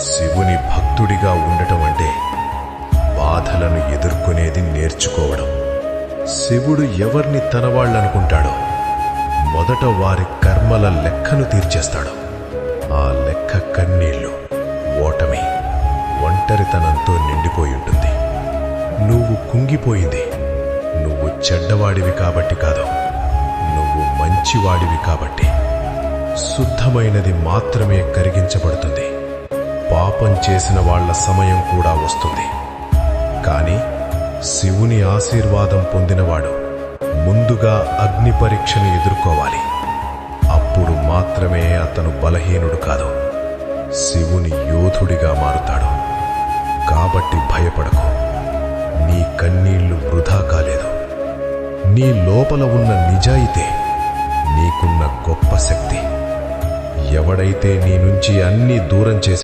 శివుని భక్తుడిగా ఉండటం అంటే బాధలను ఎదుర్కొనేది నేర్చుకోవడం. శివుడు ఎవరిని తనవాళ్ళనుకుంటాడో మొదట వారి కర్మల లెక్కను తీర్చేస్తాడు. ఆ లెక్క కన్నీళ్లు, ఓటమి, ఒంటరితనంతో నిండిపోయి ఉంటుంది. నువ్వు కుంగిపోయింది నువ్వు చెడ్డవాడివి కాబట్టి కాదు, నువ్వు మంచివాడివి కాబట్టి. శుద్ధమైనది మాత్రమే కరిగించబడుతుంది. పాపం చేసిన వాళ్ల సమయం కూడా వస్తుంది. కానీ శివుని ఆశీర్వాదం పొందినవాడు ముందుగా అగ్ని పరీక్షను ఎదుర్కోవాలి. అప్పుడు మాత్రమే అతను బలహీనుడు కాదు, శివుని యోధుడిగా మారుతాడు. కాబట్టి భయపడకు, నీ కన్నీళ్లు వృధా కాలేదు. నీ లోపల ఉన్న నిజాయితే నీకున్న గొప్ప శక్తి. ఎవడైతే నీ నుంచి అన్నీ దూరం చేసి